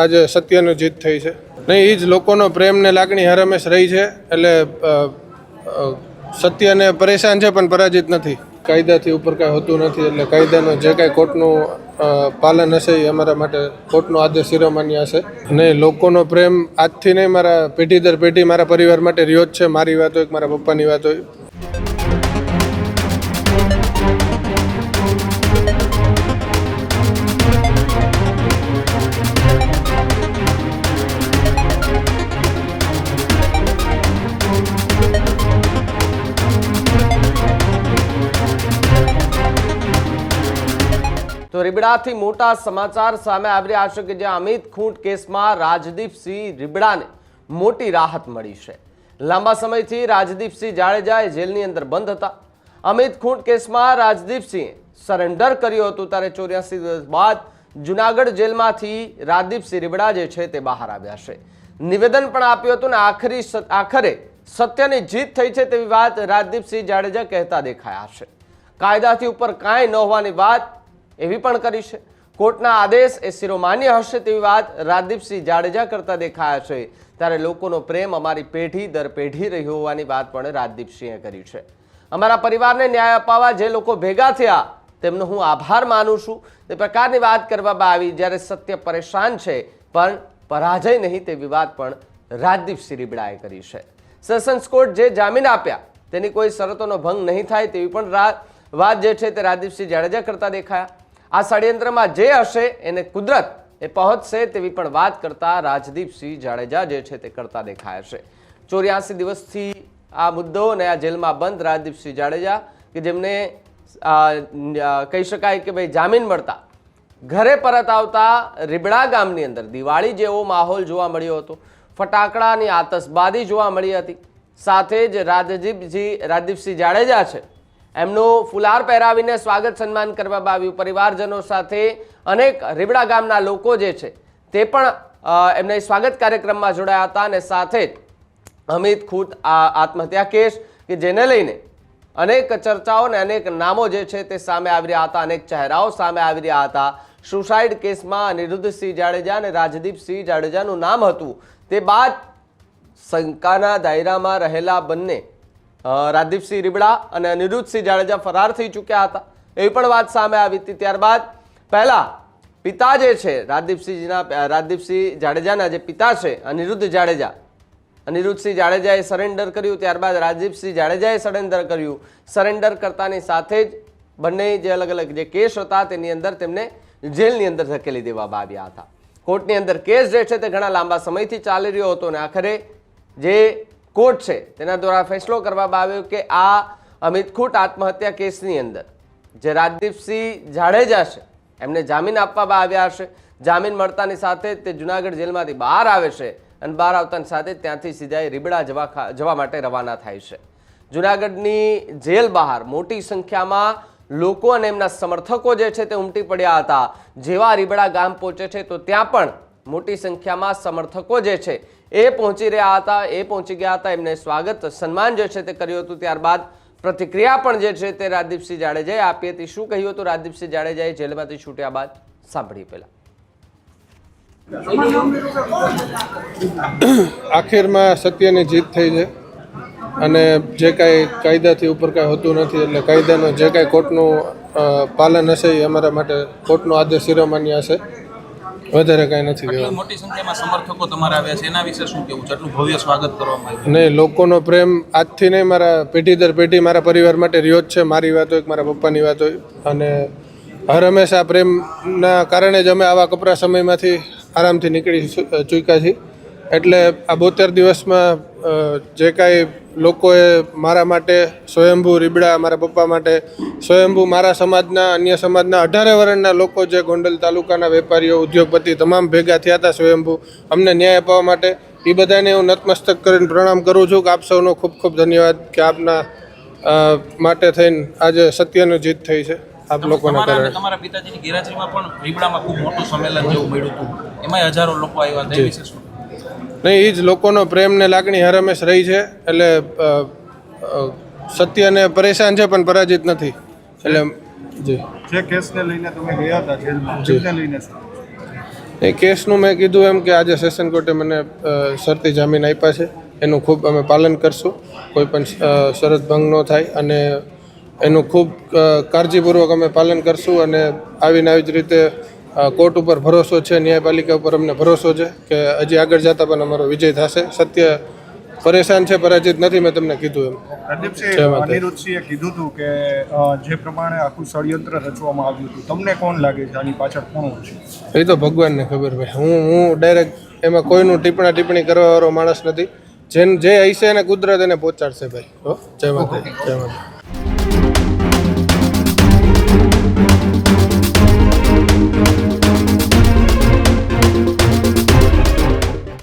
આજે સત્યની જીત થઈ છે. નહીં, એ જ લોકોનો પ્રેમ ને લાગણી હર હંમેશ રહી છે. એટલે સત્યને પરેશાન છે પણ પરાજિત નથી. કાયદાથી ઉપર કાંઈ હોતું નથી. એટલે કાયદાનો જે કાંઈ કોર્ટનું પાલન હશે એ અમારા માટે કોર્ટનો આદેશ શિરોમાન્ય હશે. નહીં, લોકોનો પ્રેમ આજથી નહીં, મારા પેઢી દર પેઢી મારા પરિવાર માટે રહ્યો જ છે. મારી વાત હોય કે મારા પપ્પાની વાત હોય. તો રીબડાથી મોટા સમાચાર સામે આવી રહ્યા છે કે જ્યાં અમિત ખૂંટ કેસમાં રાજદીપસિંહ રીબડાને મોટી રાહત મળી છે. લાંબા સમયથી રાજદીપસિંહ જાડેજા જેલની અંદર બંધ હતા. અમિત ખૂંટ કેસમાં રાજદીપસિંહે સરેન્ડર કર્યું હતું, ત્યારે 84 દિવસ બાદ જુનાગઢ જેલમાંથી રાજદીપસિંહ રીબડા જે છે તે બહાર આવ્યા છે. નિવેદન પણ આપ્યું હતું ને આખરે સત્યની જીત થઈ છે તેવી વાત રાજદીપસિંહ જાડેજા કહેતા દેખાયા છે. કાયદાથી ઉપર કાંઈ ન હોવાની વાત એવી પણ કરી છે. કોર્ટના આદેશ એ શિરોમાન્ય હશે તેવી વાત રાજદીપસિંહ જાડેજા કરતા દેખાયા છે. ત્યારે લોકોનો પ્રેમ અમારી પેઢી દર પેઢી રહ્યો હોવાની વાત પણ રાજદીપસિંહે કરી છે. અમારા પરિવારને ન્યાય અપાવવા જે લોકો ભેગા થયા તેમનો હું આભાર માનું છું તે પ્રકારની વાત કરવામાં આવી. જ્યારે સત્ય પરેશાન છે પણ પરાજય નહીં તેવી વાત પણ રાજદીપસિંહ રીબડાએ કરી છે. સેશન્સ કોર્ટ જે જામીન આપ્યા તેની કોઈ શરતોનો ભંગ નહીં થાય તેવી પણ વાત જે છે તે રાજદીપસિંહ જાડેજા કરતા દેખાયા. આ ષડયંત્રમાં જે હશે એને કુદરત એ પહોંચશે તેવી પણ વાત કરતા રાજદીપસિંહ જાડેજા જે છે તે કરતા દેખાયા છે. 84 દિવસથી આ મુદ્દો અને આ જેલમાં બંધ રાજદીપસિંહ જાડેજા કે જેમને કહી શકાય કે ભાઈ જામીન મળતા ઘરે પરત આવતા રીબડા ગામની અંદર દિવાળી જેવો માહોલ જોવા મળ્યો હતો. ફટાકડાની આતશબાજી જોવા મળી હતી. સાથે જ રાજદીપસિંહ જાડેજા છે એમનું ફુલાર પહેરાવીને સ્વાગત સન્માન કરવામાં આવ્યું. પરિવારજનો સાથે અનેક રીબડા ગામના લોકો જે છે તે પણ એમને સ્વાગત કાર્યક્રમમાં જોડાયા હતા. અને સાથે જ અમિત ખૂંટ આત્મહત્યા કેસ કે જેને લઈને અનેક ચર્ચાઓ અને અનેક નામો જે છે તે સામે આવી રહ્યા હતા, અનેક ચહેરાઓ સામે આવી રહ્યા હતા. સુસાઇડ કેસમાં અનિરુદ્ધસિંહ જાડેજા અને રાજદીપસિંહ જાડેજાનું નામ હતું. તે બાદ શંકાના દાયરામાં રહેલા બંને રાજદીપસિંહ રીબડા અને અનિરુદ્ધસિંહ જાડેજા ફરાર થઈ ચૂક્યા હતા એવી પણ વાત સામે આવી હતી. ત્યારબાદ પહેલા પિતા જે છે રાજદીપસિંહ જાડેજાના જે પિતા છે અનિરુદ્ધસિંહ જાડેજાએ સરેન્ડર કર્યું. ત્યારબાદ રાજદીપસિંહ જાડેજાએ સરેન્ડર કર્યું. સરેન્ડર કરતાની સાથે જ બંને જે અલગ અલગ જે કેસ હતા તેની અંદર તેમને જેલની અંદર ધકેલી દેવામાં આવ્યા હતા. કોર્ટની અંદર કેસ જે છે તે ઘણા લાંબા સમયથી ચાલી રહ્યો હતો અને આખરે જે કોર્ટ છે તેના દ્વારા ફેસલો કરવામાં આવ્યો કે આ અમિત ખૂંટ આત્મહત્યા કેસની અંદર જે રાજદીપસિંહ જાડેજા છે એમને જામીન આપવામાં આવ્યા હશે. જામીન મળતાની સાથે તે જુનાગઢ જેલમાંથી બહાર આવે છે અને બહાર આવતાની સાથે ત્યાંથી સીધા રીબડા જવા માટે રવાના થાય છે. જુનાગઢની જેલ બહાર મોટી સંખ્યામાં લોકો અને એમના સમર્થકો જે છે તે ઉમટી પડ્યા હતા. જેવા રીબડા ગામ પહોંચે છે તો ત્યાં પણ મોટી સંખ્યામાં સમર્થકો જે છે એ પહોંચી ગયા હતા. એમને સ્વાગત સન્માન જે છે તે કર્યું હતું. ત્યારબાદ પ્રતિક્રિયા પણ જે છે તે રાજદીપસિંહ જાડેજાએ આપી હતી. શું કહ્યું હતું રાજદીપસિંહ જાડેજાએ જેલમાંથી છૂટ્યા બાદ? સાંભળીએ પહેલા. આખિરમાં સત્યની જીત થઈ છે અને જે કાંઈ કાયદાથી ઉપર કાંઈ હોતું નથી. એટલે કાયદાનો જે કાંઈ કોર્ટનું પાલન હશે એ અમારા માટે કોર્ટનો આદેશ શિરોમાન્ય હશે. વધારે કાંઈ નથી કહેવાનું. મોટી સંખ્યામાં સમર્થકો તમારા આવ્યા છે, એના વિશે શું કહેવું? આટલું ભવ્ય સ્વાગત કરવામાં આવ્યું. નહીં, લોકોનો પ્રેમ આજથી નહીં, મારા પેઢી દર પેઢી મારા પરિવાર માટે રહ્યો જ છે. મારી વાત હોય કે મારા પપ્પાની વાત હોય. અને હર હંમેશા પ્રેમના કારણે જ અમે આવા કપરા સમયમાંથી આરામથી નીકળી ચૂક્યા છીએ. એટલે આ 72 દિવસમાં જે કાંઈ લોકોએ મારા માટે સ્વયંભૂ રીબડા, મારા પપ્પા માટે સ્વયંભૂ, મારા સમાજના અન્ય સમાજના 18 વર્ણના લોકો જે ગોંડલ તાલુકાના વેપારીઓ, ઉદ્યોગપતિ તમામ ભેગા થયા હતા સ્વયંભૂ અમને ન્યાય અપાવવા માટે. એ બધાને હું નતમસ્તક કરીને પ્રણામ કરું છું કે આપ સૌનો ખૂબ ખૂબ ધન્યવાદ કે આપના માટે થઈને આજે સત્યની જીત થઈ છે આપ લોકોના કારણે. તમારા પિતાજીની ગેરહાજરીમાં પણ રીબડામાં ખૂબ મોટું સંમેલન જેવું મળ્યું હતું, એમાં હજારો લોકો આવ્યા હતા, એ વિશે શું? નહીં, એ જ લોકોનો પ્રેમ ને લાગણી હર હંમેશ રહી છે. એટલે સત્યને પરેશાન છે પણ પરાજિત નથી. એટલે જી જે કેસને લઈને તમે ગયા હતા જેલમાં, જેને લઈને એ કેસનું મેં કીધું એમ કે આજે સેશન કોર્ટે મને શરતી જામીન આપ્યા છે, એનું ખૂબ અમે પાલન કરશું, કોઈ પણ શરત ભંગ ન થાય અને એનું ખૂબ કાળજીપૂર્વક અમે પાલન કરશું. અને આવીને આવી જ રીતે કોર્ટ ઉપર ભરોસો છે, ન્યાયપાલિકા ઉપર અમને ભરોસો છે કે હજી આગળ જતાં પણ અમારો વિજય થશે. સત્ય પરેશાન છે, પરાજિત નથી, મેં તમને કીધું એમ. પ્રદીપસિંહ, અનિરુદ્ધસિંહે કીધું હતું કે જે પ્રમાણે આખું ષડયંત્ર રચવામાં આવ્યું હતું, તમને કોણ લાગે છે આની પાછળ કોણ છે? એ તો ભગવાનને ખબર ભાઈ. હું ડાયરેક્ટ એમાં કોઈનું ટિપ્પણી કરવાવાળો માણસ નથી. જે હશે એને કુદરત એને પહોંચાડશે ભાઈ. જય માતા, જય માતા.